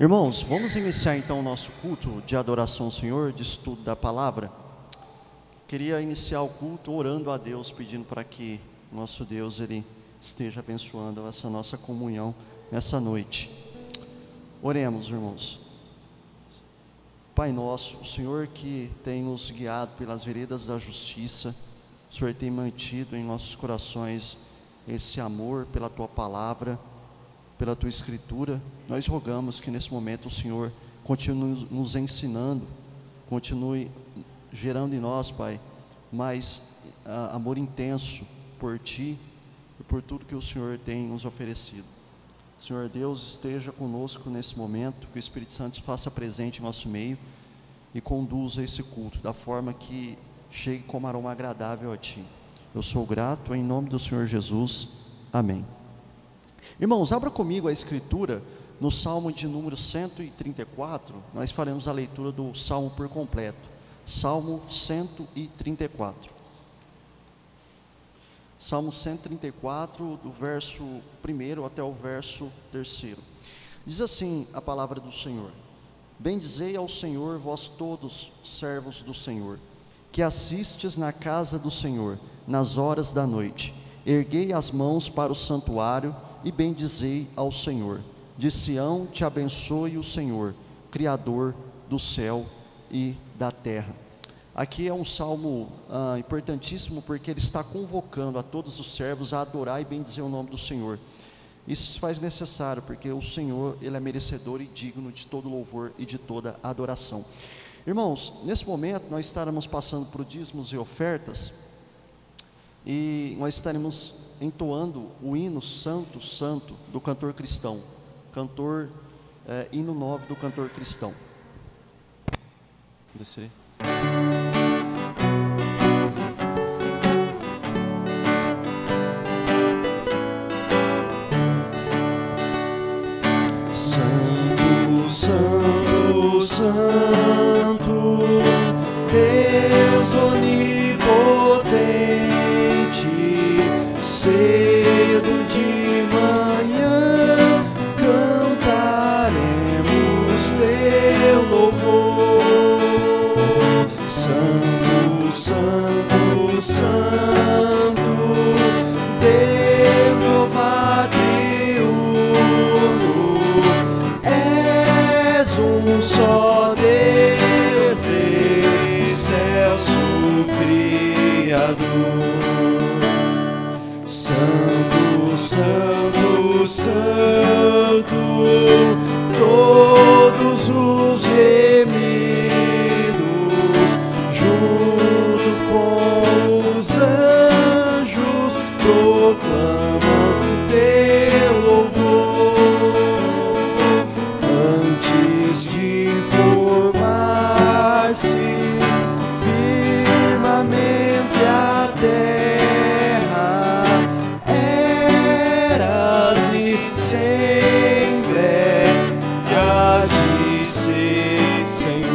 Irmãos, vamos iniciar então o nosso culto de adoração ao Senhor, de estudo da palavra. Queria iniciar o culto orando a Deus, pedindo para que nosso Deus Ele esteja abençoando essa nossa comunhão nessa noite. Oremos, irmãos. Pai nosso, o Senhor que tem nos guiado pelas veredas da justiça, o Senhor tem mantido em nossos corações esse amor pela Tua palavra, pela Tua Escritura. Nós rogamos que nesse momento o Senhor continue nos ensinando, continue gerando em nós, Pai, mais amor intenso por Ti e por tudo que o Senhor tem nos oferecido. Senhor Deus, esteja conosco nesse momento, que o Espírito Santo faça presente em nosso meio e conduza esse culto da forma que chegue como aroma agradável a Ti. Eu sou grato em nome do Senhor Jesus. Amém. Irmãos, abra comigo a Escritura no Salmo de número 134, nós faremos a leitura do Salmo por completo. Salmo 134. Salmo 134, do verso 1 até o verso 3. Diz assim a palavra do Senhor: Bendizei ao Senhor, vós todos, servos do Senhor, que assistes na casa do Senhor, nas horas da noite. Erguei as mãos para o santuário e bendizei ao Senhor. De Sião te abençoe o Senhor, Criador do céu e da terra. Aqui é um salmo importantíssimo, porque ele está convocando a todos os servos a adorar e bendizer o nome do Senhor. Isso se faz necessário, porque o Senhor, Ele é merecedor e digno de todo louvor e de toda adoração. Irmãos, nesse momento nós estaremos passando por dízimos e ofertas, e nós estaremos entoando o hino Santo, Santo, do cantor cristão, hino 9 do cantor cristão. Descerei. Santo, Santo, Santo, Deus onipotente, cedo de manhã cantaremos teu louvor. Santo, Santo, Santo, Deus Jeová de uno, és um só Deus, excelso Criador. Santo, Santo, Santo, todos os remidos, juntos com os anjos, proclamam teu louvor. Antes de formar-se firmamente a terra, eras e sempre há de ser, Senhor.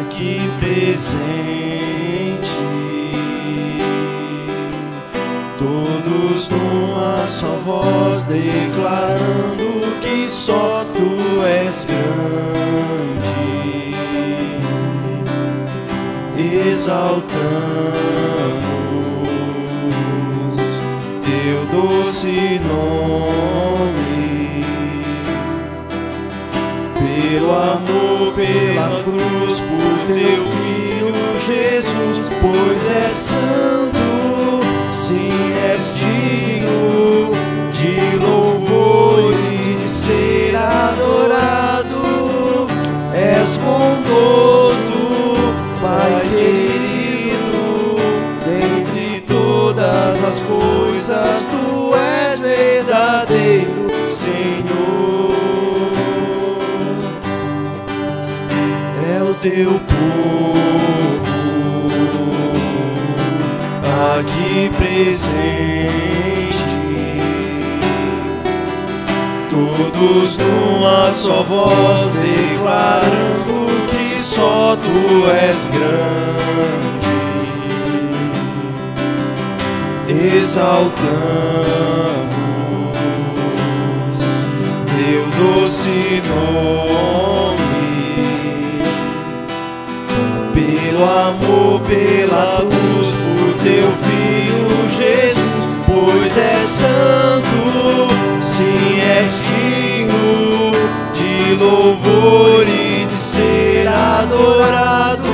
aqui presente, todos numa só voz declarando que só Tu és grande, exaltamos Teu doce nome, pelo amor, pela cruz, por Teu Filho Jesus, pois és santo, sim, és digno de louvor e de ser adorado, és bondoso, Pai querido, dentre todas as coisas Tu és verdadeiro Senhor. É o Teu povo aqui presente, todos numa só voz declarando que só Tu és grande, exaltamos Teu doce nome, pelo amor, pela luz, por Teu Filho Jesus, pois és santo, sim, és digno de louvor e de ser adorado,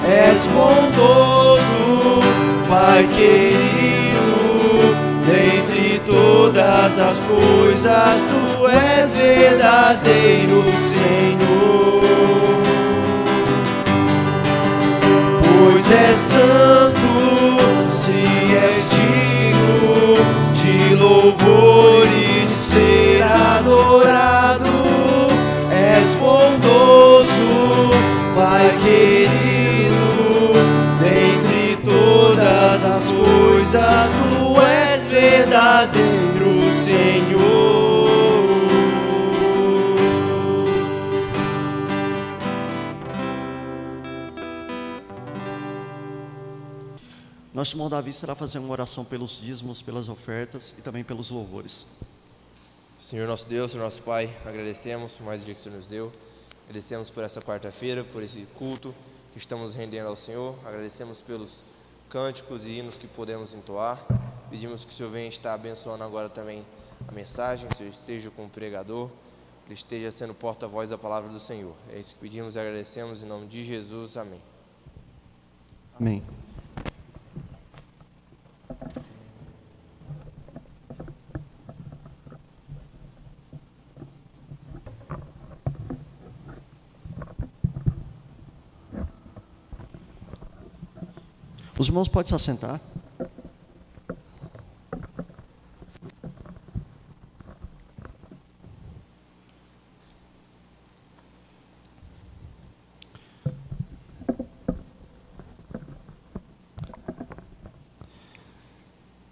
és bondoso, Pai querido, dentre todas as coisas Tu és verdadeiro Senhor. Pois és santo, se és digno de louvor e de ser adorado, és bondoso, Pai querido, dentre todas as coisas Tu és verdadeiro Senhor. Nosso irmão Davi será fazer uma oração pelos dízimos, pelas ofertas e também pelos louvores. Senhor nosso Deus, Senhor nosso Pai, agradecemos por mais um dia que o Senhor nos deu. Agradecemos por essa quarta-feira, por esse culto que estamos rendendo ao Senhor. Agradecemos pelos cânticos e hinos que podemos entoar. Pedimos que o Senhor venha estar abençoando agora também a mensagem, que o Senhor esteja com o pregador, que ele esteja sendo porta-voz da palavra do Senhor. É isso que pedimos e agradecemos em nome de Jesus. Amém. Amém. Os irmãos podem se assentar.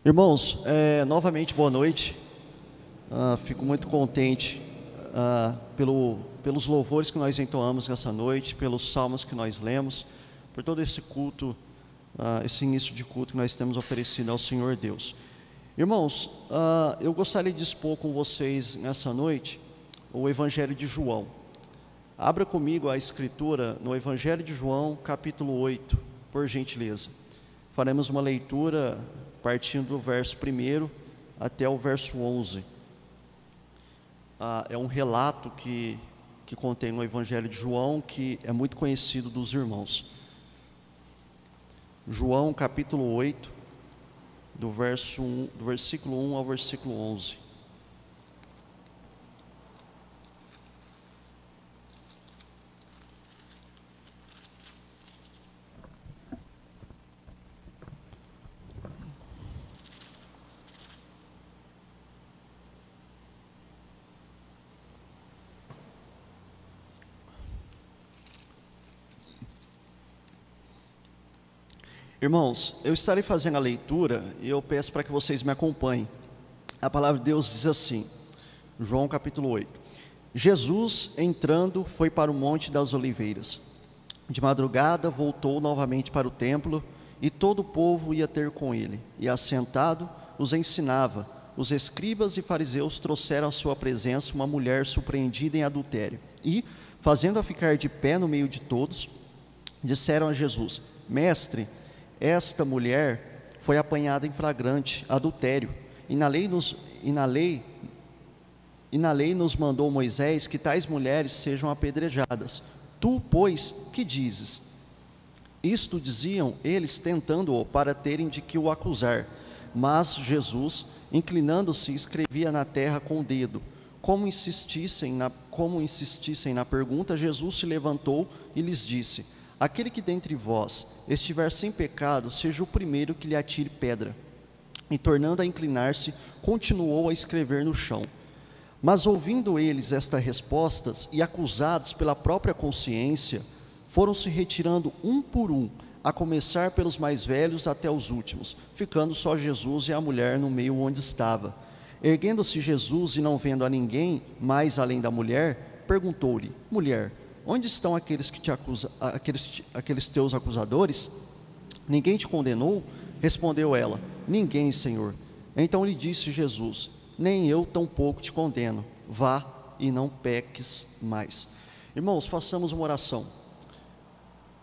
Irmãos, novamente boa noite. Fico muito contente pelos louvores que nós entoamos nessa noite, pelos salmos que nós lemos, por todo esse culto, esse início de culto que nós temos oferecido ao Senhor Deus. Irmãos, eu gostaria de expor com vocês nessa noite o Evangelho de João. Abra comigo a escritura no Evangelho de João, capítulo 8, por gentileza. Faremos uma leitura partindo do verso 1 até o verso 11. É um relato que contém no Evangelho de João, que é muito conhecido dos irmãos. João capítulo 8, do versículo 1 ao versículo 11. Irmãos, eu estarei fazendo a leitura e eu peço para que vocês me acompanhem. A palavra de Deus diz assim, João capítulo 8. Jesus, entrando, foi para o Monte das Oliveiras. De madrugada voltou novamente para o templo, e todo o povo ia ter com ele, e assentado os ensinava. Os escribas e fariseus trouxeram à sua presença uma mulher surpreendida em adultério, e, fazendo-a ficar de pé no meio de todos, disseram a Jesus: Mestre, esta mulher foi apanhada em flagrante adultério, e na lei nos mandou Moisés que tais mulheres sejam apedrejadas. Tu, pois, que dizes? Isto diziam eles, tentando-o para terem de que o acusar. Mas Jesus, inclinando-se, escrevia na terra com o dedo. Como insistissem na pergunta, Jesus se levantou e lhes disse: Aquele que dentre vós estiver sem pecado, seja o primeiro que lhe atire pedra. E tornando a inclinar-se, continuou a escrever no chão. Mas ouvindo eles estas respostas e acusados pela própria consciência, foram se retirando um por um, a começar pelos mais velhos até os últimos, ficando só Jesus e a mulher no meio onde estava. Erguendo-se Jesus e não vendo a ninguém mais além da mulher, perguntou-lhe: Mulher, onde estão aqueles teus acusadores? Ninguém te condenou? Respondeu ela: Ninguém, Senhor. Então lhe disse Jesus: Nem eu tampouco te condeno. Vá e não peques mais. Irmãos, façamos uma oração.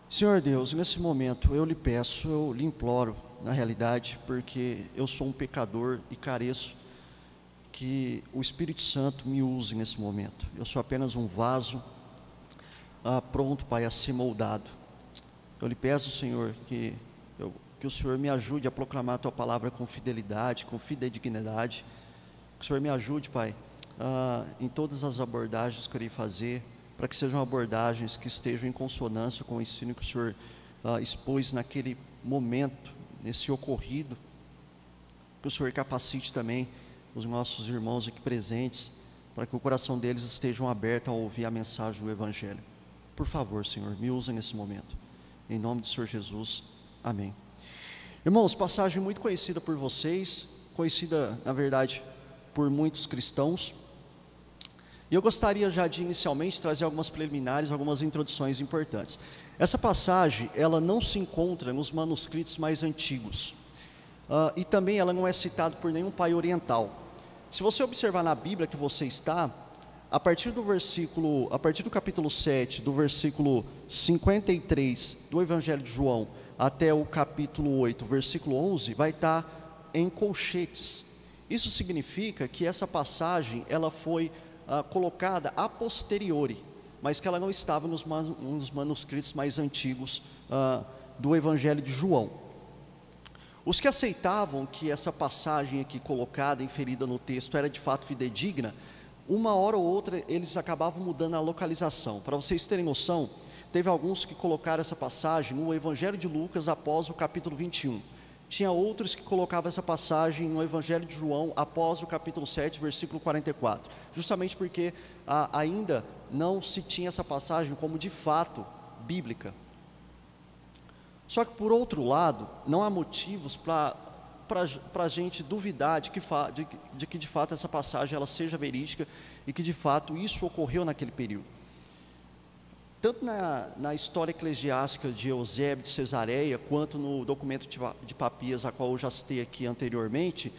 Senhor Deus, nesse momento eu lhe peço, eu lhe imploro, na realidade, porque eu sou um pecador e careço, que o Espírito Santo me use nesse momento. Eu sou apenas um vaso pronto, Pai, a ser moldado. Eu lhe peço, Senhor, que o Senhor me ajude a proclamar a Tua palavra com fidelidade, com fidedignidade. Que o Senhor me ajude, Pai, em todas as abordagens que eu irei fazer, para que sejam abordagens que estejam em consonância com o ensino que o Senhor expôs naquele momento, nesse ocorrido. Que o Senhor capacite também os nossos irmãos aqui presentes, para que o coração deles esteja aberto a ouvir a mensagem do Evangelho. Por favor, Senhor, me use nesse momento. Em nome do Senhor Jesus, amém. Irmãos, passagem muito conhecida por vocês, conhecida, na verdade, por muitos cristãos. E eu gostaria já de inicialmente trazer algumas preliminares, algumas introduções importantes. Essa passagem, ela não se encontra nos manuscritos mais antigos. E também ela não é citada por nenhum pai oriental. Se você observar na Bíblia que você está, a partir do capítulo 7, do versículo 53 do Evangelho de João, até o capítulo 8, versículo 11, vai estar em colchetes. Isso significa que essa passagem, ela foi colocada a posteriori, mas que ela não estava nos manuscritos mais antigos do Evangelho de João. Os que aceitavam que essa passagem aqui colocada, inferida no texto, era de fato fidedigna, uma hora ou outra eles acabavam mudando a localização. Para vocês terem noção, teve alguns que colocaram essa passagem no Evangelho de Lucas após o capítulo 21. Tinha outros que colocavam essa passagem no Evangelho de João após o capítulo 7, versículo 44. Justamente porque ainda não se tinha essa passagem como de fato bíblica. Só que por outro lado, não há motivos para a gente duvidar de que de fato essa passagem ela seja verídica e que de fato isso ocorreu naquele período. Tanto na história eclesiástica de Eusébio de Cesareia, quanto no documento de Papias, a qual eu já citei aqui anteriormente,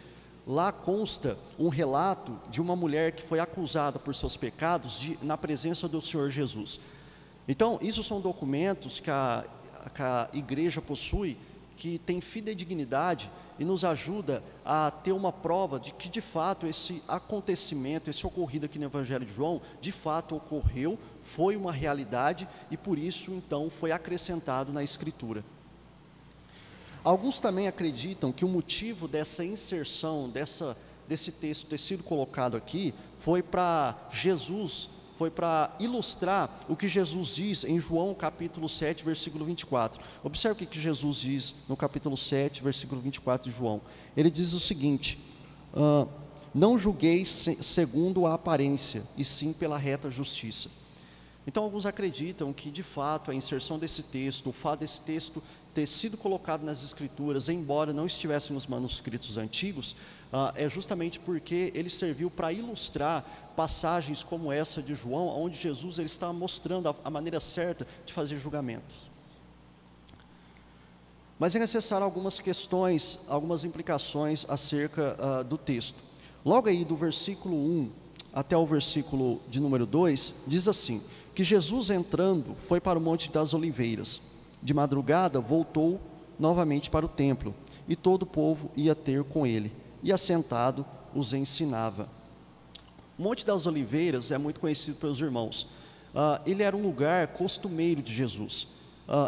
lá consta um relato de uma mulher que foi acusada por seus pecados na presença do Senhor Jesus. Então, isso são documentos que a igreja possui, que tem fidedignidade e nos ajuda a ter uma prova de que de fato esse acontecimento, esse ocorrido aqui no Evangelho de João, de fato ocorreu, foi uma realidade e por isso então foi acrescentado na Escritura. Alguns também acreditam que o motivo dessa inserção, desse texto ter sido colocado aqui, foi para ilustrar o que Jesus diz em João capítulo 7, versículo 24. Observe o que Jesus diz no capítulo 7, versículo 24 de João. Ele diz o seguinte: não julgueis segundo a aparência, e sim pela reta justiça. Então alguns acreditam que de fato a inserção desse texto, o fato desse texto ter sido colocado nas escrituras, embora não estivesse nos manuscritos antigos, é justamente porque ele serviu para ilustrar passagens como essa de João, onde Jesus ele está mostrando a maneira certa de fazer julgamentos. Mas é necessário algumas questões, algumas implicações acerca do texto. Logo aí do versículo 1 até o versículo de número 2, diz assim: que Jesus entrando foi para o Monte das Oliveiras. De madrugada voltou novamente para o templo, e todo o povo ia ter com ele, e assentado os ensinava. O Monte das Oliveiras é muito conhecido pelos irmãos. Ele era um lugar costumeiro de Jesus,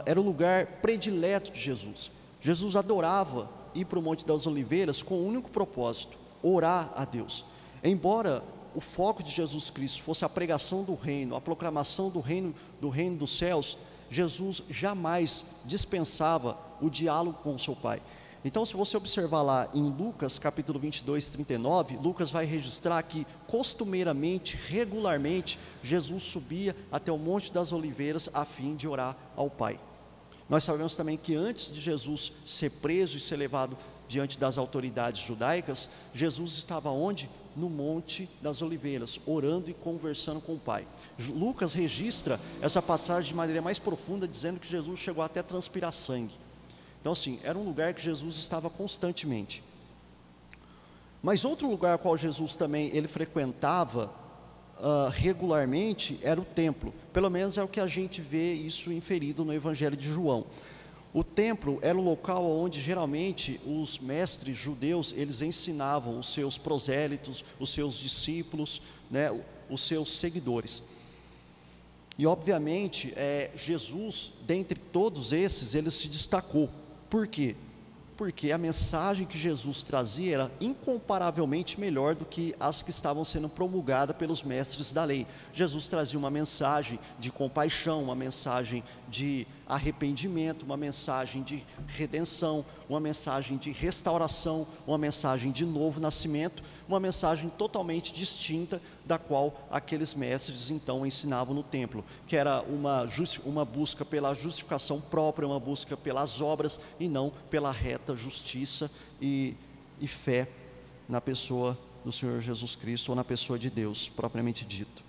era o lugar predileto de Jesus. Jesus adorava ir para o Monte das Oliveiras com um único propósito: orar a Deus. Embora o foco de Jesus Cristo fosse a pregação do reino, a proclamação do reino dos céus, Jesus jamais dispensava o diálogo com o seu Pai. Então, se você observar lá em Lucas capítulo 22, 39, Lucas vai registrar que costumeiramente, regularmente, Jesus subia até o Monte das Oliveiras a fim de orar ao Pai. Nós sabemos também que antes de Jesus ser preso e ser levado diante das autoridades judaicas, Jesus estava onde? No Monte das Oliveiras, orando e conversando com o Pai. Lucas registra essa passagem de maneira mais profunda, dizendo que Jesus chegou até a transpirar sangue. Então assim, era um lugar que Jesus estava constantemente. Mas outro lugar ao qual Jesus também ele frequentava regularmente era o templo. Pelo menos é o que a gente vê isso inferido no Evangelho de João. O templo era o local onde geralmente os mestres judeus eles ensinavam os seus prosélitos, os seus discípulos, né, os seus seguidores. E obviamente Jesus, dentre todos esses, ele se destacou. Por quê? Porque a mensagem que Jesus trazia era incomparavelmente melhor do que as que estavam sendo promulgadas pelos mestres da lei. Jesus trazia uma mensagem de compaixão, uma mensagem de arrependimento, uma mensagem de redenção, uma mensagem de restauração, uma mensagem de novo nascimento, uma mensagem totalmente distinta da qual aqueles mestres então ensinavam no templo, que era uma busca pela justificação própria, uma busca pelas obras e não pela reta justiça e fé na pessoa do Senhor Jesus Cristo, ou na pessoa de Deus propriamente dito.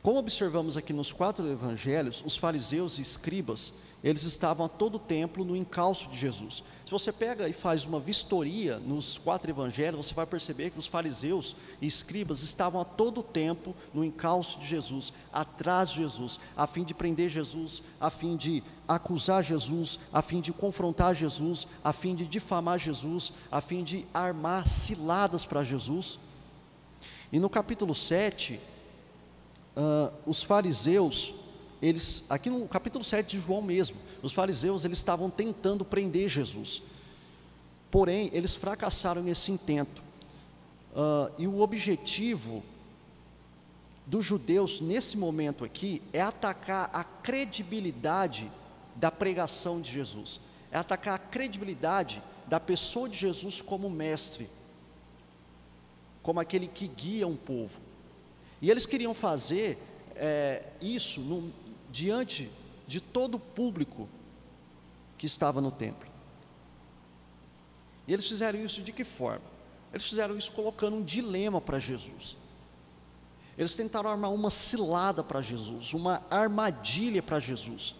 Como observamos aqui nos 4 evangelhos, os fariseus e escribas, eles estavam a todo tempo no encalço de Jesus. Se você pega e faz uma vistoria nos 4 evangelhos, você vai perceber que os fariseus e escribas estavam a todo tempo no encalço de Jesus, atrás de Jesus, a fim de prender Jesus, a fim de acusar Jesus, a fim de confrontar Jesus, a fim de difamar Jesus, a fim de armar ciladas para Jesus. E no capítulo 7, os fariseus, aqui no capítulo 7 de João mesmo, os fariseus eles estavam tentando prender Jesus, porém eles fracassaram nesse intento, e o objetivo dos judeus nesse momento aqui é atacar a credibilidade da pregação de Jesus, é atacar a credibilidade da pessoa de Jesus como mestre, como aquele que guia um povo. E eles queriam fazer isso diante de todo o público que estava no templo. E eles fizeram isso de que forma? Eles fizeram isso colocando um dilema para Jesus. Eles tentaram armar uma cilada para Jesus, uma armadilha para Jesus,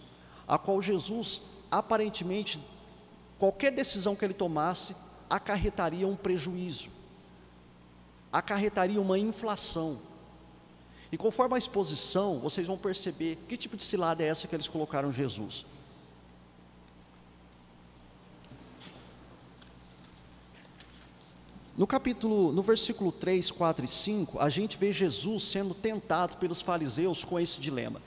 a qual Jesus, aparentemente, qualquer decisão que ele tomasse, acarretaria um prejuízo, acarretaria uma inflação. E conforme a exposição, vocês vão perceber que tipo de cilada é essa que eles colocaram Jesus. No versículo 3, 4 e 5, a gente vê Jesus sendo tentado pelos fariseus com esse dilema.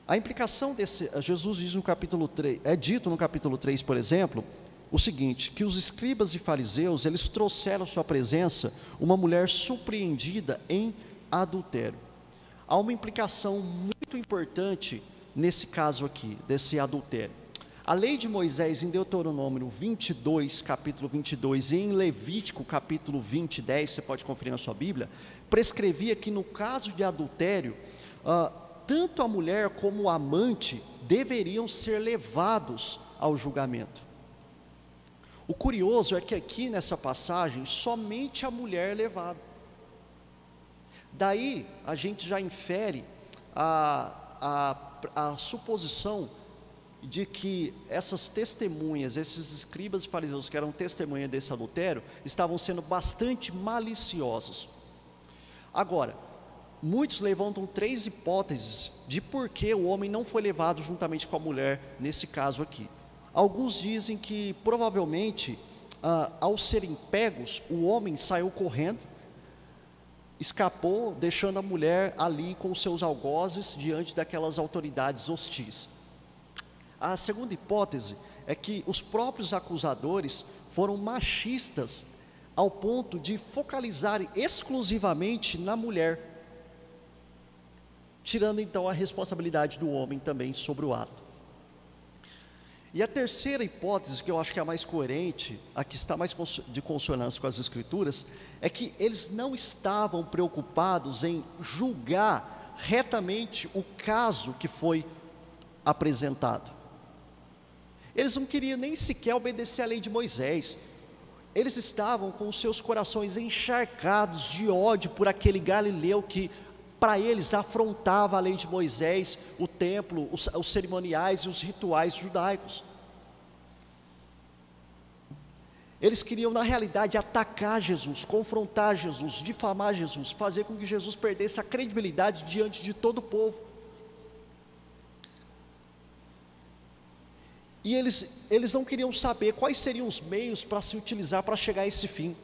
A implicação Jesus diz no capítulo 3, é dito no capítulo 3, por exemplo, o seguinte, que os escribas e fariseus, eles trouxeram à sua presença uma mulher surpreendida em adultério. Há uma implicação muito importante nesse caso aqui, desse adultério. A lei de Moisés em Deuteronômio 22, capítulo 22, e em Levítico, capítulo 20, 10, você pode conferir na sua Bíblia, prescrevia que no caso de adultério, tanto a mulher como o amante deveriam ser levados ao julgamento. O curioso é que aqui nessa passagem, somente a mulher é levada. Daí a gente já infere a suposição de que essas testemunhas, esses escribas e fariseus que eram testemunhas desse adultério, estavam sendo bastante maliciosos. Agora, muitos levantam 3 hipóteses de por que o homem não foi levado juntamente com a mulher nesse caso aqui. Alguns dizem que provavelmente, ao serem pegos, o homem saiu correndo, escapou, deixando a mulher ali com seus algozes diante daquelas autoridades hostis. A segunda hipótese é que os próprios acusadores foram machistas ao ponto de focalizar exclusivamente na mulher, tirando então a responsabilidade do homem também sobre o ato. E a terceira hipótese, que eu acho que é a mais coerente, a que está mais de consonância com as Escrituras, é que eles não estavam preocupados em julgar retamente o caso que foi apresentado. Eles não queriam nem sequer obedecer à lei de Moisés. Eles estavam com os seus corações encharcados de ódio por aquele galileu que, para eles, afrontava a lei de Moisés, o templo, os cerimoniais e os rituais judaicos. Eles queriam, na realidade, atacar Jesus, confrontar Jesus, difamar Jesus, fazer com que Jesus perdesse a credibilidade diante de todo o povo. E eles não queriam saber quais seriam os meios para se utilizar para chegar a esse fim.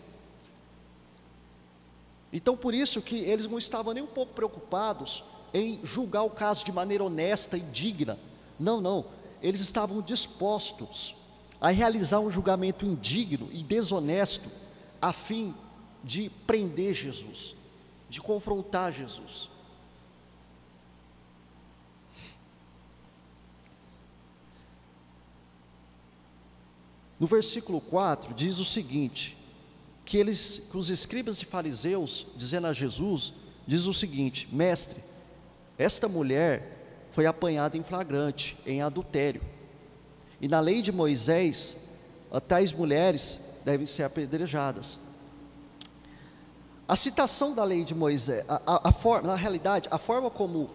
Então, por isso que eles não estavam nem um pouco preocupados em julgar o caso de maneira honesta e digna. Não, eles estavam dispostos a realizar um julgamento indigno e desonesto, a fim de prender Jesus, de confrontar Jesus. No versículo 4 diz o seguinte, que os escribas e fariseus, dizendo a Jesus, diz o seguinte: mestre, esta mulher foi apanhada em flagrante, em adultério, e na lei de Moisés, tais mulheres devem ser apedrejadas. A citação da lei de Moisés, na realidade, a forma como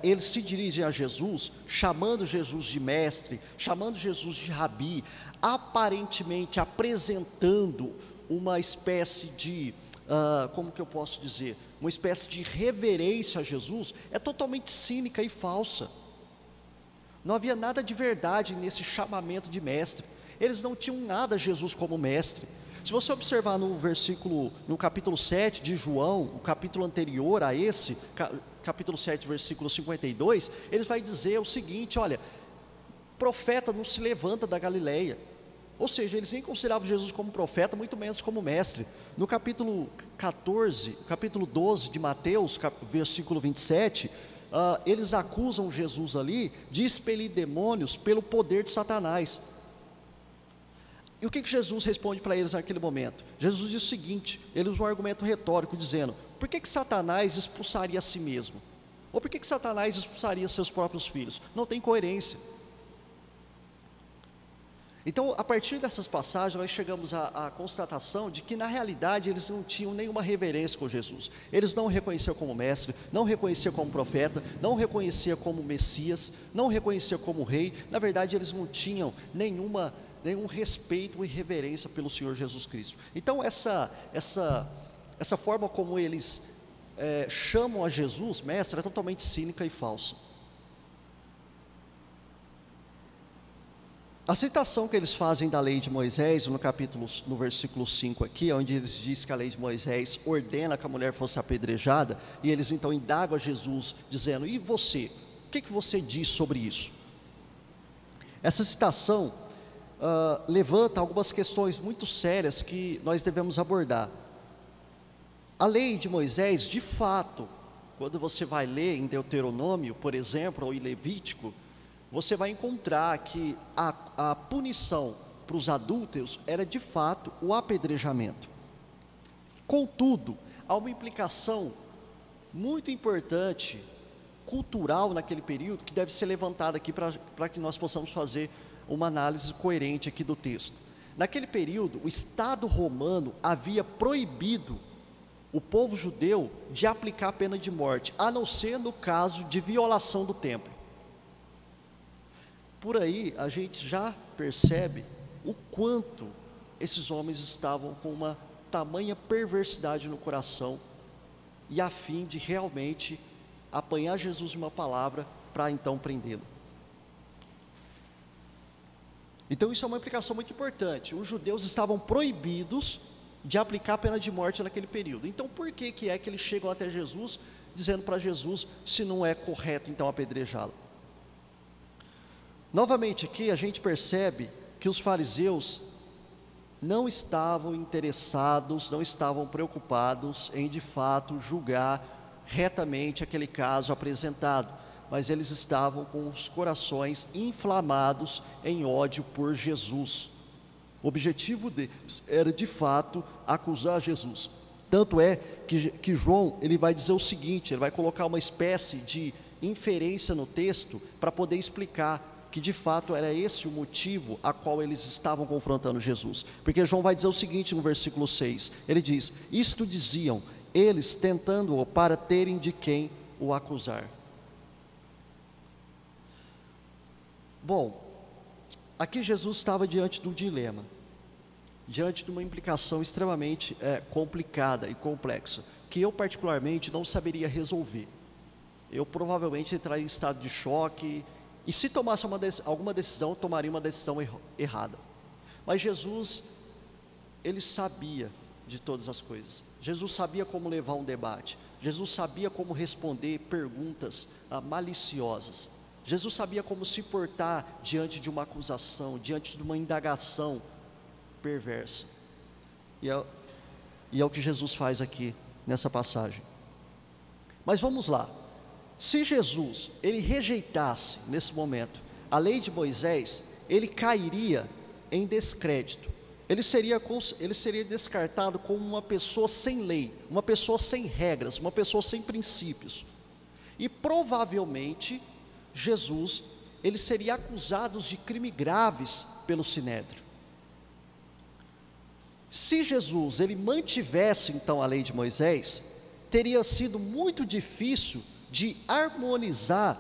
eles se dirigem a Jesus, chamando Jesus de mestre, chamando Jesus de rabi, aparentemente apresentando uma espécie de, como que eu posso dizer, uma espécie de reverência a Jesus, é totalmente cínica e falsa. Não havia nada de verdade nesse chamamento de mestre. Eles não tinham nada a Jesus como mestre. Se você observar no capítulo 7 de João, o capítulo anterior a esse, capítulo 7, versículo 52, ele vai dizer o seguinte: olha, profeta não se levanta da Galileia. Ou seja, eles nem consideravam Jesus como profeta, muito menos como mestre. No capítulo 14, capítulo 12 de Mateus, versículo 27, eles acusam Jesus ali de expelir demônios pelo poder de Satanás. E o que Jesus responde para eles naquele momento? Jesus diz o seguinte, ele usa um argumento retórico dizendo: por que Satanás expulsaria a si mesmo? Ou por que Satanás expulsaria seus próprios filhos? Não tem coerência. Então, a partir dessas passagens, nós chegamos à constatação de que, na realidade, eles não tinham nenhuma reverência com Jesus. Eles não o reconheciam como mestre, não o reconheciam como profeta, não o reconheciam como Messias, não o reconheciam como rei. Na verdade, eles não tinham nenhum respeito e reverência pelo Senhor Jesus Cristo. Então, essa forma como eles chamam a Jesus, mestre, é totalmente cínica e falsa. A citação que eles fazem da lei de Moisés, no versículo 5 aqui, onde eles dizem que a lei de Moisés ordena que a mulher fosse apedrejada, e eles então indagam a Jesus, dizendo: e você, o que você diz sobre isso? Essa citação levanta algumas questões muito sérias que nós devemos abordar. A lei de Moisés, de fato, quando você vai ler em Deuteronômio, por exemplo, ou em Levítico, você vai encontrar que a punição para os adúlteros era de fato o apedrejamento. Contudo, há uma implicação muito importante, cultural naquele período, que deve ser levantada aqui para que nós possamos fazer uma análise coerente aqui do texto. Naquele período, o Estado romano havia proibido o povo judeu de aplicar a pena de morte, a não ser no caso de violação do templo. Por aí a gente já percebe o quanto esses homens estavam com uma tamanha perversidade no coração, e a fim de realmente apanhar Jesus de uma palavra para então prendê-lo. Então isso é uma implicação muito importante. Os judeus estavam proibidos de aplicar a pena de morte naquele período. Então por que é que eles chegam até Jesus, dizendo para Jesus se não é correto então apedrejá-lo? Novamente aqui a gente percebe que os fariseus não estavam interessados, não estavam preocupados em de fato julgar retamente aquele caso apresentado, mas eles estavam com os corações inflamados em ódio por Jesus. O objetivo deles era de fato acusar Jesus. Tanto é que João ele vai dizer o seguinte, ele vai colocar uma espécie de inferência no texto para poder explicar que de fato era esse o motivo a qual eles estavam confrontando Jesus. Porque João vai dizer o seguinte no versículo 6, ele diz: isto diziam eles tentando-o para terem de quem o acusar. Bom, aqui Jesus estava diante de um dilema, diante de uma implicação extremamente complicada e complexa, que eu particularmente não saberia resolver. Eu provavelmente entraria em estado de choque, e se tomasse alguma decisão, tomaria uma decisão errada. Mas Jesus, ele sabia de todas as coisas. Jesus sabia como levar um debate. Jesus sabia como responder perguntas maliciosas. Jesus sabia como se portar diante de uma acusação, diante de uma indagação perversa. E é o que Jesus faz aqui nessa passagem. Mas vamos lá. Se Jesus, ele rejeitasse nesse momento a lei de Moisés, ele cairia em descrédito. Ele seria descartado como uma pessoa sem lei, uma pessoa sem regras, uma pessoa sem princípios. E provavelmente Jesus, ele seria acusado de crimes graves pelo Sinédrio. Se Jesus, ele mantivesse então a lei de Moisés, teria sido muito difícil de harmonizar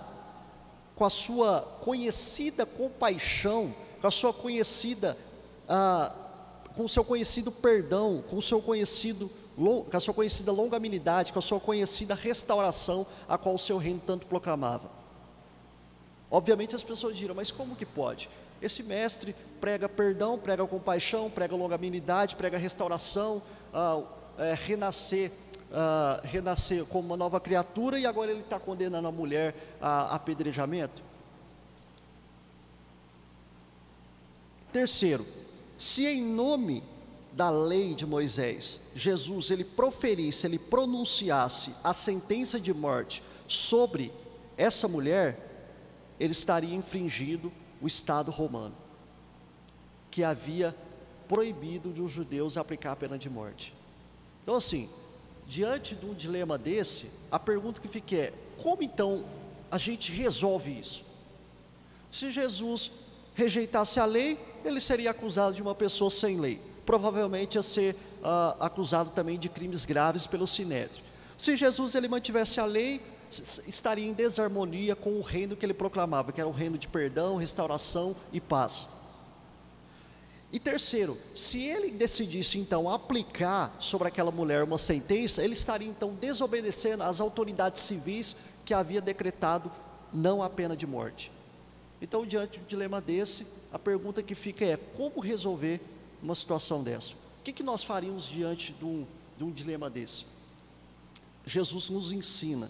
com a sua conhecida compaixão, com a sua conhecida, com o seu conhecido perdão, com a sua conhecida longanimidade, com a sua conhecida restauração, a qual o seu reino tanto proclamava. Obviamente as pessoas dirão, mas como que pode? Esse mestre prega perdão, prega compaixão, prega longanimidade, prega restauração, renascer como uma nova criatura, e agora ele está condenando a mulher a apedrejamento. Terceiro, se em nome da lei de Moisés, Jesus ele proferisse, ele pronunciasse a sentença de morte sobre essa mulher, ele estaria infringindo o Estado romano, que havia proibido dos judeus aplicar a pena de morte. Então assim, diante de um dilema desse, a pergunta que fica é: como então a gente resolve isso? Se Jesus rejeitasse a lei, ele seria acusado de uma pessoa sem lei, provavelmente ia ser acusado também de crimes graves pelo Sinédrio. Se Jesus ele mantivesse a lei, estaria em desarmonia com o reino que ele proclamava, que era o reino de perdão, restauração e paz. E terceiro, se ele decidisse então aplicar sobre aquela mulher uma sentença, ele estaria então desobedecendo às autoridades civis que havia decretado não a pena de morte. Então, diante de um dilema desse, a pergunta que fica é: como resolver uma situação dessa? O que nós faríamos diante de um dilema desse? Jesus nos ensina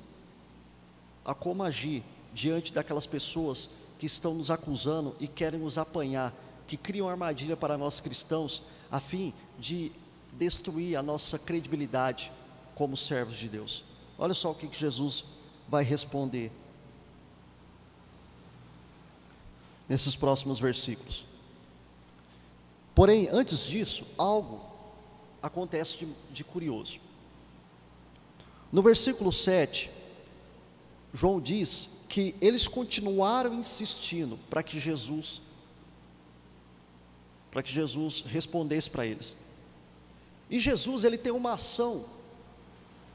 a como agir diante daquelas pessoas que estão nos acusando e querem nos apanhar, que criam armadilha para nós cristãos, a fim de destruir a nossa credibilidade como servos de Deus. Olha só o que Jesus vai responder nesses próximos versículos. Porém, antes disso, algo acontece de curioso. No versículo 7, João diz que eles continuaram insistindo para que Jesus respondesse para eles. E Jesus, ele tem uma ação,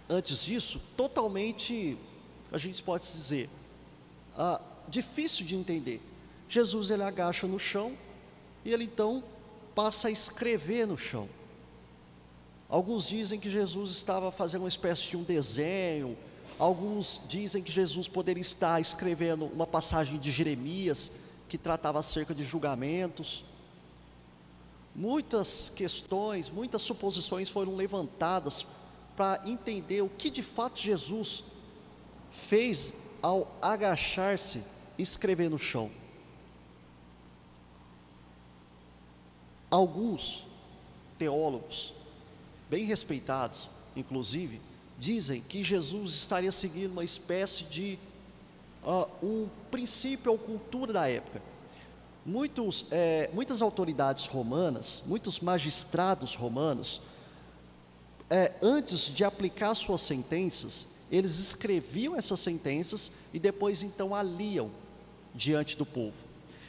antes disso, totalmente, a gente pode dizer, difícil de entender. Jesus, ele agacha no chão, e ele então passa a escrever no chão. Alguns dizem que Jesus estava fazendo uma espécie de um desenho, alguns dizem que Jesus poderia estar escrevendo uma passagem de Jeremias, que tratava acerca de julgamentos. Muitas questões, muitas suposições foram levantadas para entender o que de fato Jesus fez ao agachar-se e escrever no chão. Alguns teólogos, bem respeitados, inclusive, dizem que Jesus estaria seguindo uma espécie de um princípio ou cultura da época. Muitas autoridades romanas, muitos magistrados romanos, antes de aplicar suas sentenças, eles escreviam essas sentenças e depois então a liam diante do povo.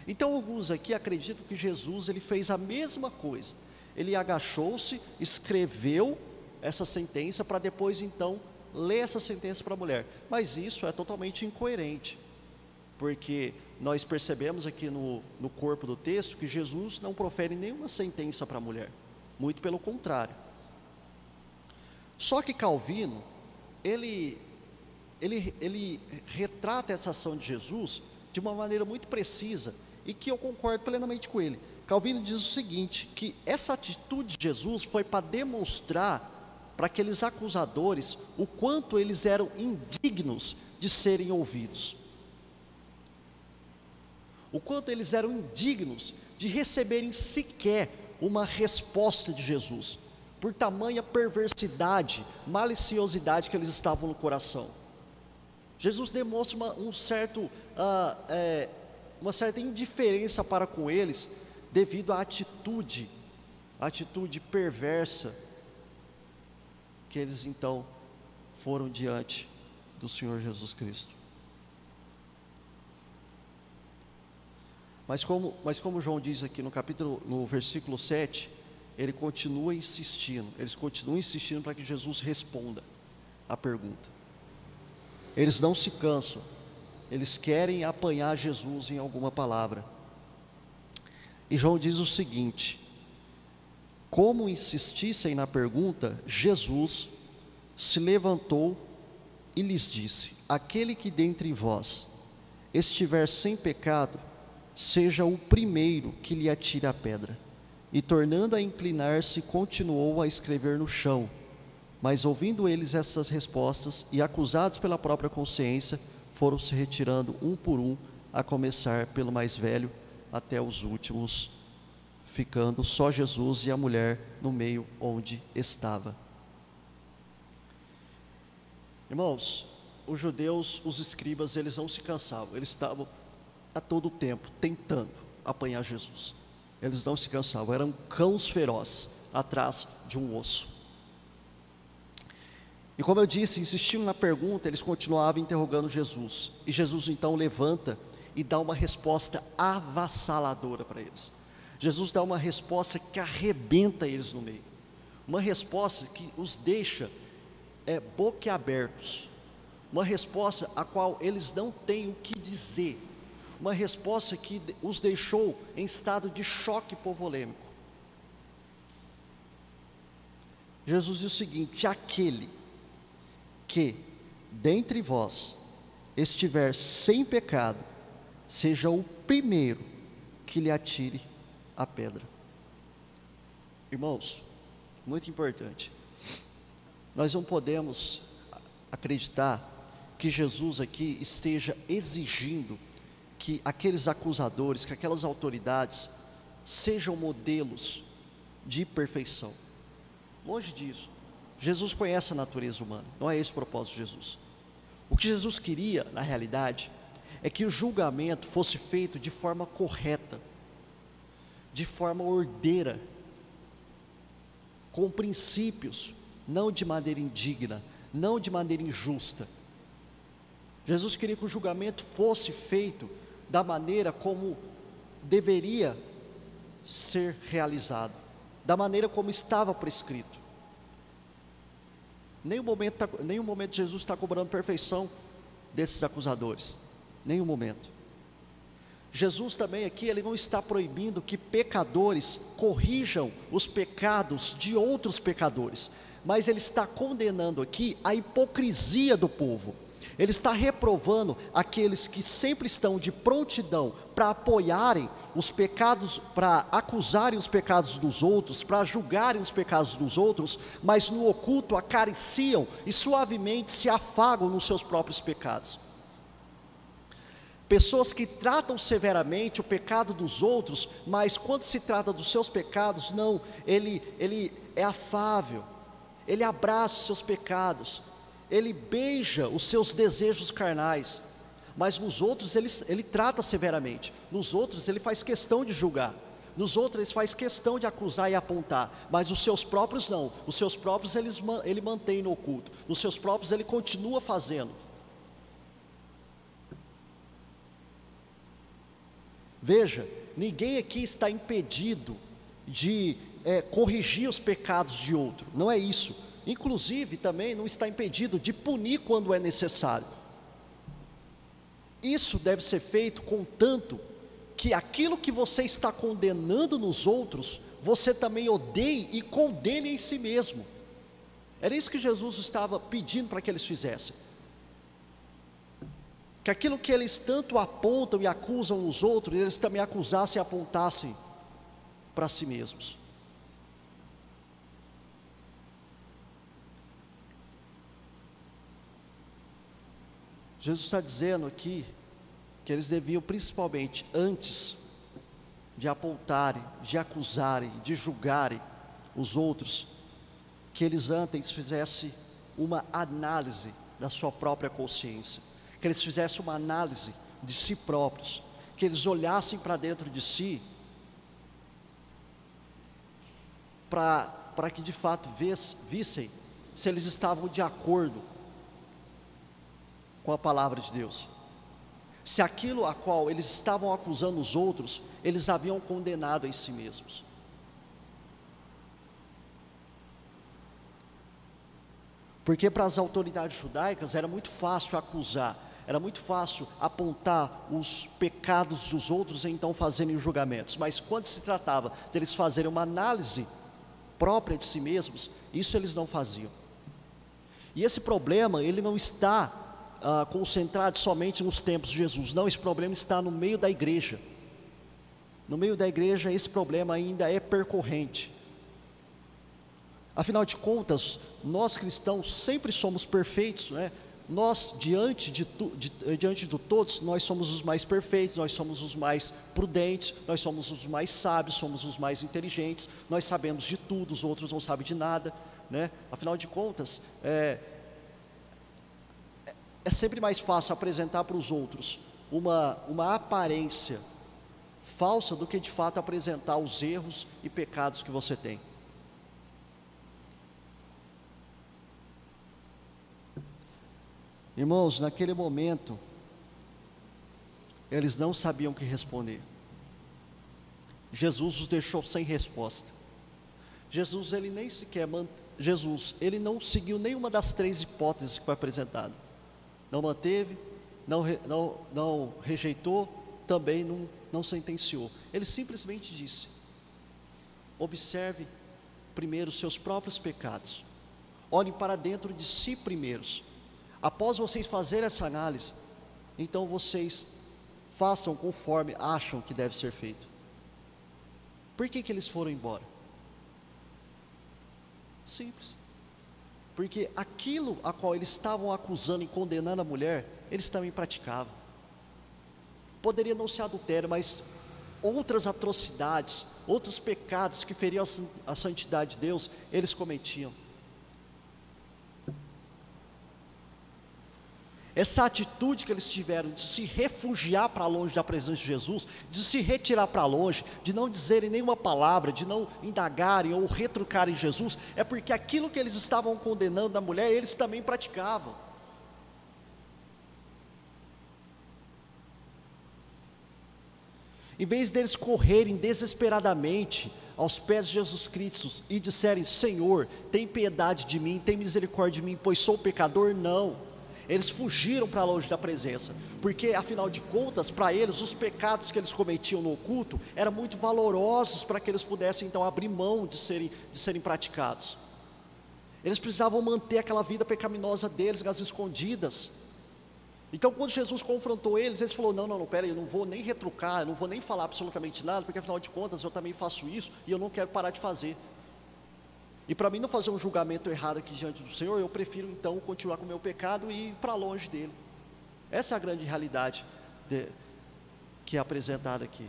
Então alguns aqui acreditam que Jesus, ele fez a mesma coisa. Ele agachou-se, escreveu essa sentença para depois então ler essa sentença para a mulher. Mas isso é totalmente incoerente, porque nós percebemos aqui no corpo do texto que Jesus não profere nenhuma sentença para a mulher, muito pelo contrário. Só que Calvino, ele retrata essa ação de Jesus de uma maneira muito precisa, e que eu concordo plenamente com ele. Calvino diz o seguinte, que essa atitude de Jesus foi para demonstrar para aqueles acusadores o quanto eles eram indignos de serem ouvidos, o quanto eles eram indignos de receberem sequer uma resposta de Jesus, por tamanha perversidade, maliciosidade que eles estavam no coração. Jesus demonstra uma certa indiferença para com eles, devido à atitude perversa que eles então foram diante do Senhor Jesus Cristo. Mas como João diz aqui no versículo 7, eles continuam insistindo para que Jesus responda a pergunta. Eles não se cansam, eles querem apanhar Jesus em alguma palavra. E João diz o seguinte: como insistissem na pergunta, Jesus se levantou e lhes disse: aquele que dentre vós estiver sem pecado, seja o primeiro que lhe atire a pedra. E tornando a inclinar-se, continuou a escrever no chão. Mas ouvindo eles estas respostas, e acusados pela própria consciência, foram se retirando um por um, a começar pelo mais velho até os últimos, ficando só Jesus e a mulher no meio onde estava. Irmãos, os judeus, os escribas, eles não se cansavam, eles estavam a todo tempo tentando apanhar Jesus. Eles não se cansavam, eram cães ferozes atrás de um osso. E como eu disse, insistindo na pergunta, eles continuavam interrogando Jesus. E Jesus então levanta e dá uma resposta avassaladora para eles. Jesus dá uma resposta que arrebenta eles no meio. Uma resposta que os deixa boquiabertos. Uma resposta a qual eles não têm o que dizer. Uma resposta que os deixou em estado de choque hipovolêmico. Jesus diz o seguinte: aquele que dentre vós estiver sem pecado, seja o primeiro que lhe atire a pedra. Irmãos, muito importante, nós não podemos acreditar que Jesus aqui esteja exigindo que aqueles acusadores, que aquelas autoridades sejam modelos de perfeição. Longe disso. Jesus conhece a natureza humana, não é esse o propósito de Jesus. O que Jesus queria, na realidade, é que o julgamento fosse feito de forma correta, de forma ordeira, com princípios, não de maneira indigna, não de maneira injusta. Jesus queria que o julgamento fosse feito da maneira como deveria ser realizado, da maneira como estava prescrito. Nenhum momento Jesus está cobrando perfeição desses acusadores, nenhum momento. Jesus também aqui, ele não está proibindo que pecadores corrijam os pecados de outros pecadores, mas ele está condenando aqui a hipocrisia do povo. Ele está reprovando aqueles que sempre estão de prontidão para apoiarem os pecados, para acusarem os pecados dos outros, para julgarem os pecados dos outros, mas no oculto acariciam e suavemente se afagam nos seus próprios pecados. Pessoas que tratam severamente o pecado dos outros, mas quando se trata dos seus pecados, não, ele é afável, ele abraça os seus pecados, ele beija os seus desejos carnais, mas nos outros ele trata severamente, nos outros ele faz questão de julgar, nos outros ele faz questão de acusar e apontar, mas os seus próprios não, os seus próprios ele mantém no oculto, os seus próprios ele continua fazendo. Veja, ninguém aqui está impedido de corrigir os pecados de outro, não é isso. Inclusive também não está impedido de punir quando é necessário. Isso deve ser feito contanto que aquilo que você está condenando nos outros, você também odeie e condene em si mesmo. Era isso que Jesus estava pedindo para que eles fizessem. Que aquilo que eles tanto apontam e acusam os outros, eles também acusassem e apontassem para si mesmos. Jesus está dizendo aqui que eles deviam, principalmente antes de apontarem, de acusarem, de julgarem os outros, que eles antes fizessem uma análise da sua própria consciência, que eles fizessem uma análise de si próprios, que eles olhassem para dentro de si, para que de fato vissem se eles estavam de acordo com a palavra de Deus, se aquilo a qual eles estavam acusando os outros, eles haviam condenado em si mesmos. Porque para as autoridades judaicas era muito fácil acusar, era muito fácil apontar os pecados dos outros e então fazerem julgamentos, mas quando se tratava deles fazerem uma análise própria de si mesmos, isso eles não faziam. E esse problema, ele não está concentrado somente nos tempos de Jesus, não, esse problema está no meio da igreja. No meio da igreja esse problema ainda é percorrente. Afinal de contas, nós cristãos sempre somos perfeitos, né? Nós diante de todos, nós somos os mais perfeitos, nós somos os mais prudentes, nós somos os mais sábios, somos os mais inteligentes, nós sabemos de tudo, os outros não sabem de nada, né? Afinal de contas, é sempre mais fácil apresentar para os outros uma aparência falsa do que de fato apresentar os erros e pecados que você tem. Irmãos, naquele momento, eles não sabiam o que responder. Jesus os deixou sem resposta. Jesus, ele não seguiu nenhuma das três hipóteses que foi apresentada. Não manteve, não rejeitou, também não sentenciou. Ele simplesmente disse: observe primeiro os seus próprios pecados, olhem para dentro de si primeiros. Após vocês fazerem essa análise, então vocês façam conforme acham que deve ser feito. Por que eles foram embora? Simples. Porque aquilo a qual eles estavam acusando e condenando a mulher, eles também praticavam. Poderia não ser adultério, mas outras atrocidades, outros pecados que feriam a santidade de Deus, eles cometiam. Essa atitude que eles tiveram de se refugiar para longe da presença de Jesus, de se retirar para longe, de não dizerem nenhuma palavra, de não indagarem ou retrucarem Jesus, é porque aquilo que eles estavam condenando da mulher, eles também praticavam. Em vez deles correrem desesperadamente aos pés de Jesus Cristo e disserem: Senhor, tem piedade de mim, tem misericórdia de mim, pois sou pecador, não. Eles fugiram para longe da presença, porque afinal de contas, para eles, os pecados que eles cometiam no oculto eram muito valorosos para que eles pudessem então abrir mão de serem praticados. Eles precisavam manter aquela vida pecaminosa deles, às escondidas. Então quando Jesus confrontou eles falou: não, pera aí, eu não vou nem retrucar, eu não vou nem falar absolutamente nada, porque afinal de contas eu também faço isso e eu não quero parar de fazer. E para mim não fazer um julgamento errado aqui diante do Senhor, eu prefiro então continuar com o meu pecado e ir para longe dele. Essa é a grande realidade que é apresentada aqui.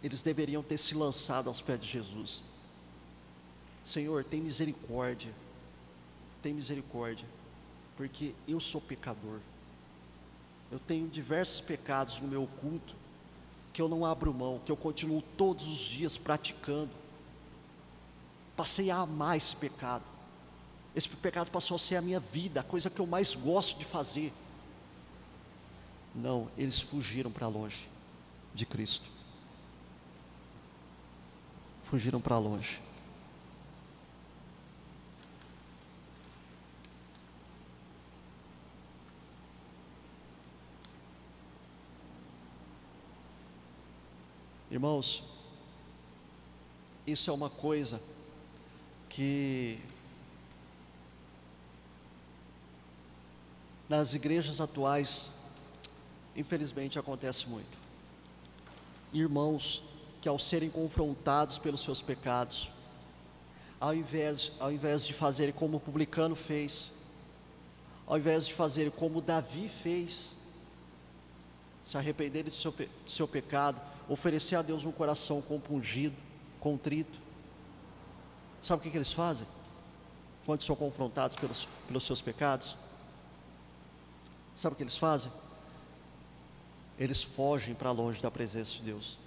Eles deveriam ter se lançado aos pés de Jesus: Senhor, tem misericórdia, porque eu sou pecador, eu tenho diversos pecados no meu oculto, que eu não abro mão, que eu continuo todos os dias praticando. Passei a amar esse pecado passou a ser a minha vida, a coisa que eu mais gosto de fazer. Não, eles fugiram para longe de Cristo, fugiram para longe. Irmãos, isso é uma coisa que nas igrejas atuais, infelizmente, acontece muito. Irmãos que, ao serem confrontados pelos seus pecados, ao invés de fazerem como o publicano fez, ao invés de fazerem como Davi fez, se arrependerem do seu pecado, oferecer a Deus um coração compungido, contrito, sabe o que eles fazem? Quando são confrontados pelos seus pecados, sabe o que eles fazem? Eles fogem para longe da presença de Deus,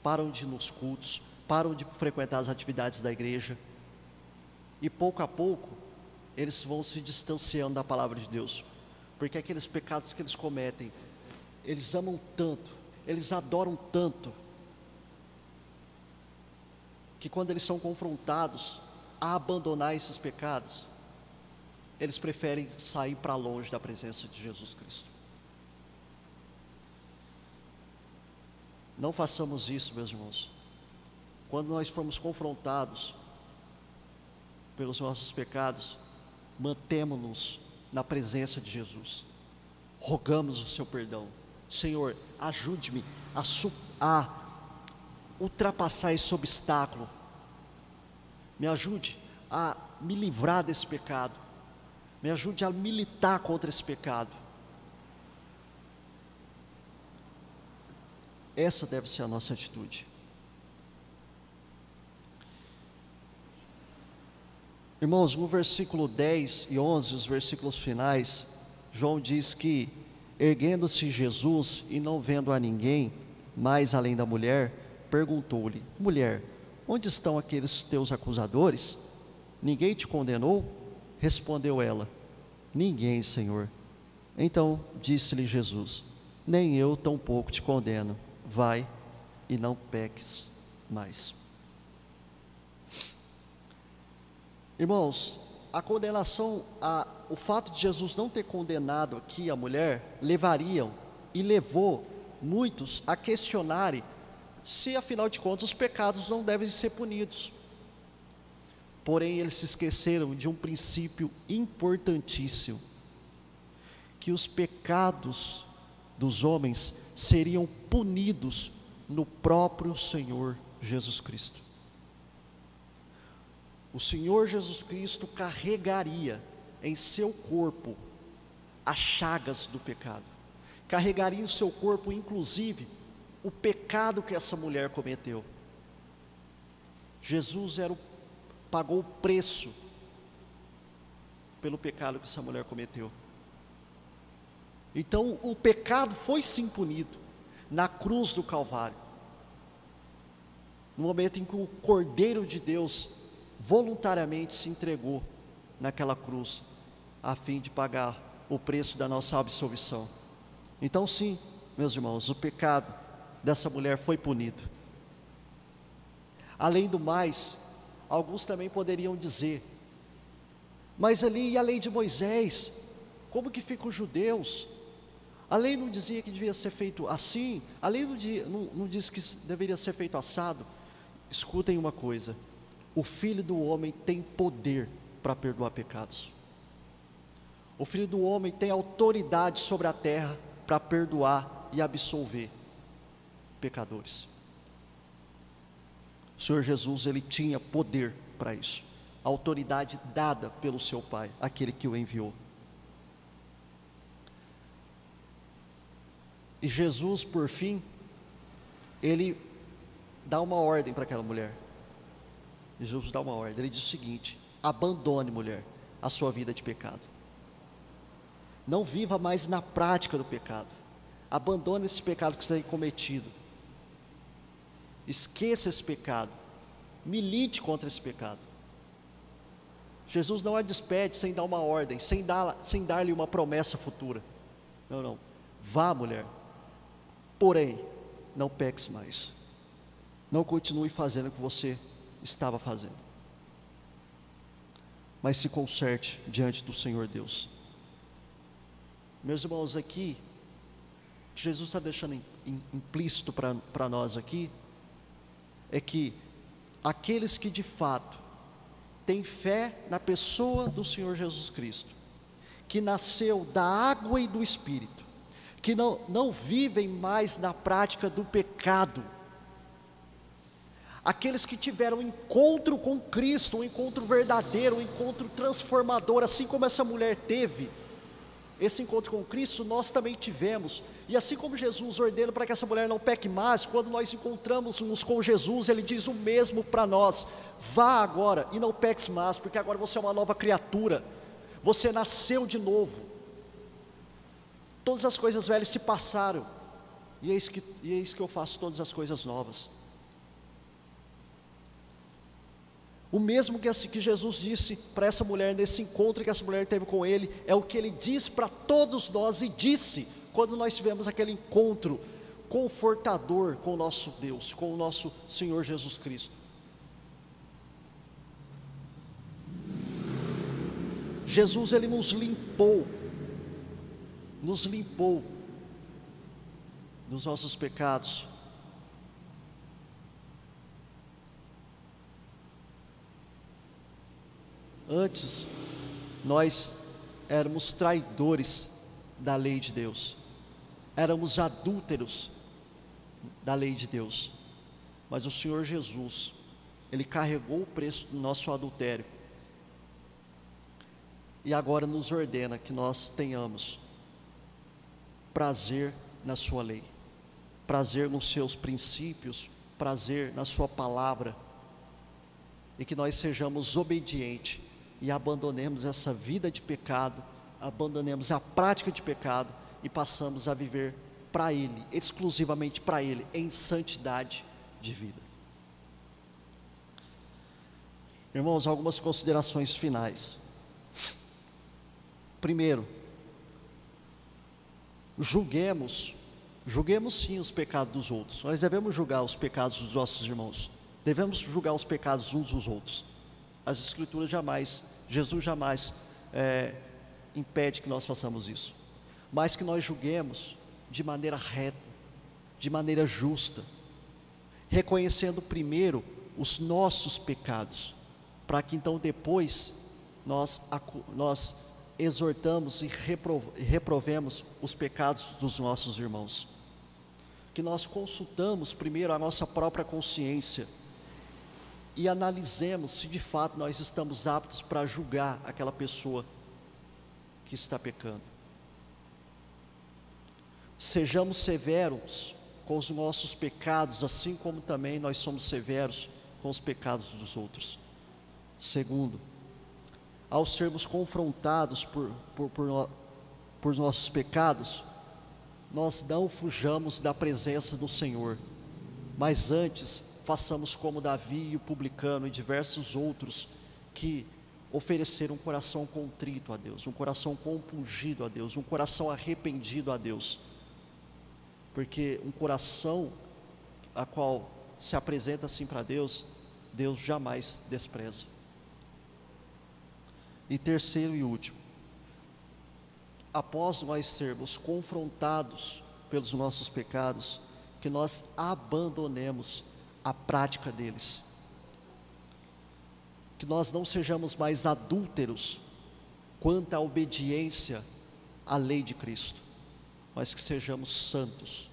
param de ir nos cultos, param de frequentar as atividades da igreja, e pouco a pouco, eles vão se distanciando da palavra de Deus, porque aqueles pecados que eles cometem, eles amam tanto, eles adoram tanto, que quando eles são confrontados a abandonar esses pecados, eles preferem sair para longe da presença de Jesus Cristo. Não façamos isso, meus irmãos. Quando nós formos confrontados pelos nossos pecados, mantemo-nos na presença de Jesus, rogamos o seu perdão. Senhor, ajude-me a ultrapassar esse obstáculo, me ajude a me livrar desse pecado, me ajude a militar contra esse pecado. Essa deve ser a nossa atitude. Irmãos, no versículo 10 e 11, os versículos finais, João diz que, erguendo-se Jesus e não vendo a ninguém mais além da mulher, perguntou-lhe: mulher, onde estão aqueles teus acusadores? Ninguém te condenou? Respondeu ela: ninguém, Senhor. Então disse-lhe Jesus: nem eu tampouco te condeno, vai e não peques mais. Irmãos, a condenação, o fato de Jesus não ter condenado aqui a mulher, levou muitos a questionarem se afinal de contas os pecados não devem ser punidos. Porém, eles se esqueceram de um princípio importantíssimo, que os pecados dos homens seriam punidos no próprio Senhor Jesus Cristo. O Senhor Jesus Cristo carregaria em seu corpo as chagas do pecado, carregaria em seu corpo, inclusive, o pecado que essa mulher cometeu. Jesus pagou o preço pelo pecado que essa mulher cometeu. Então o pecado foi sim punido na cruz do Calvário, no momento em que o Cordeiro de Deus voluntariamente se entregou naquela cruz, a fim de pagar o preço da nossa absolvição. Então sim, meus irmãos, o pecado dessa mulher foi punido. Além do mais, alguns também poderiam dizer: mas ali e a lei de Moisés, como que ficam os judeus? A lei não dizia que devia ser feito assim, a lei não diz que deveria ser feito assado. Escutem uma coisa: o Filho do Homem tem poder para perdoar pecados. O Filho do Homem tem autoridade sobre a terra para perdoar e absolver pecadores. O Senhor Jesus, ele tinha poder para isso, autoridade dada pelo seu Pai, aquele que o enviou. E Jesus, por fim, ele dá uma ordem para aquela mulher. Jesus dá uma ordem, ele diz o seguinte: abandone, mulher, a sua vida de pecado. Não viva mais na prática do pecado. Abandone esse pecado que você tem cometido. Esqueça esse pecado. Milite contra esse pecado. Jesus não a despede sem dar uma ordem, sem dar-lhe uma promessa futura. Não. Vá, mulher. Porém, não peques mais. Não continue fazendo o que você estava fazendo. Mas se conserte diante do Senhor Deus. Meus irmãos, aqui, Jesus está deixando implícito para nós aqui, é que aqueles que de fato têm fé na pessoa do Senhor Jesus Cristo, que nasceu da água e do Espírito, que não vivem mais na prática do pecado, aqueles que tiveram um encontro com Cristo, um encontro verdadeiro, um encontro transformador, assim como essa mulher teve, esse encontro com Cristo nós também tivemos. E assim como Jesus ordena para que essa mulher não peque mais, quando nós encontramos-nos com Jesus, Ele diz o mesmo para nós: vá agora e não peques mais, porque agora você é uma nova criatura, você nasceu de novo, todas as coisas velhas se passaram, e eis que eu faço todas as coisas novas. O mesmo que Jesus disse para essa mulher, nesse encontro que essa mulher teve com Ele, é o que Ele diz para todos nós, e disse quando nós tivemos aquele encontro confortador com o nosso Deus, com o nosso Senhor Jesus Cristo. Jesus, Ele nos limpou dos nossos pecados. Antes, nós éramos traidores da lei de Deus, éramos adúlteros da lei de Deus, mas o Senhor Jesus, Ele carregou o preço do nosso adultério, e agora nos ordena que nós tenhamos prazer na sua lei, prazer nos seus princípios, prazer na sua palavra, e que nós sejamos obedientes e abandonemos essa vida de pecado, abandonemos a prática de pecado e passamos a viver para Ele, exclusivamente para Ele, em santidade de vida. Irmãos, algumas considerações finais. Primeiro, julguemos sim os pecados dos outros. Nós devemos julgar os pecados dos nossos irmãos, devemos julgar os pecados uns dos outros. As Escrituras Jesus jamais impede que nós façamos isso, mas que nós julguemos de maneira reta, de maneira justa, reconhecendo primeiro os nossos pecados, para que então depois nós exortamos e reprovemos os pecados dos nossos irmãos. Que nós consultamos primeiro a nossa própria consciência e analisemos se de fato nós estamos aptos para julgar aquela pessoa que está pecando. Sejamos severos com os nossos pecados, assim como também nós somos severos com os pecados dos outros. Segundo, ao sermos confrontados por nossos pecados, nós não fujamos da presença do Senhor, mas antes façamos como Davi e o publicano e diversos outros que ofereceram um coração contrito a Deus, um coração compungido a Deus, um coração arrependido a Deus, porque um coração a qual se apresenta assim para Deus, Deus jamais despreza. E terceiro e último, após nós sermos confrontados pelos nossos pecados, que nós abandonemos a prática deles, que nós não sejamos mais adúlteros quanto à obediência à lei de Cristo, mas que sejamos santos,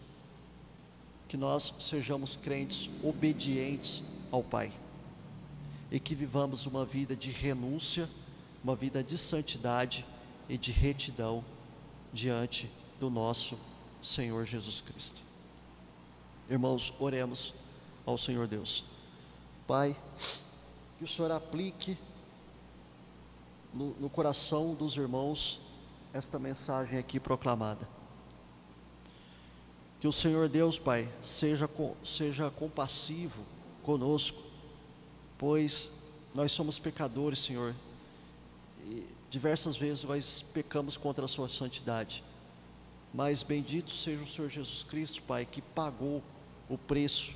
que nós sejamos crentes obedientes ao Pai, e que vivamos uma vida de renúncia, uma vida de santidade e de retidão diante do nosso Senhor Jesus Cristo. Irmãos, oremos ao Senhor Deus. Pai, que o Senhor aplique no coração dos irmãos esta mensagem aqui proclamada. Que o Senhor Deus, Pai, seja compassivo conosco, pois nós somos pecadores, Senhor, e diversas vezes nós pecamos contra a sua santidade, mas bendito seja o Senhor Jesus Cristo, Pai, que pagou o preço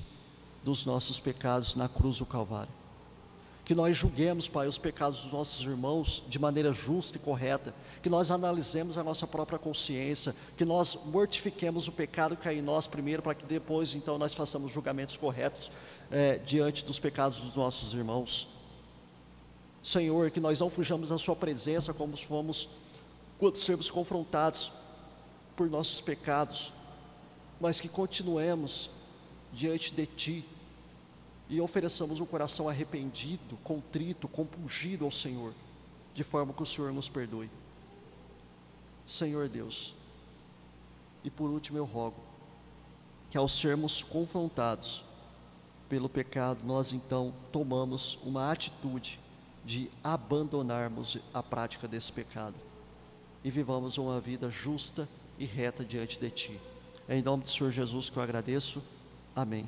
dos nossos pecados na cruz do Calvário. Que nós julguemos, Pai, os pecados dos nossos irmãos de maneira justa e correta, que nós analisemos a nossa própria consciência, que nós mortifiquemos o pecado que há em nós primeiro, para que depois então nós façamos julgamentos corretos diante dos pecados dos nossos irmãos. Senhor, que nós não fujamos da sua presença como fomos quando sermos confrontados por nossos pecados, mas que continuemos diante de Ti e ofereçamos um coração arrependido, contrito, compungido ao Senhor, de forma que o Senhor nos perdoe. Senhor Deus, e por último eu rogo que ao sermos confrontados pelo pecado, nós então tomamos uma atitude de abandonarmos a prática desse pecado e vivamos uma vida justa e reta diante de Ti. É em nome do Senhor Jesus que eu agradeço. Amém.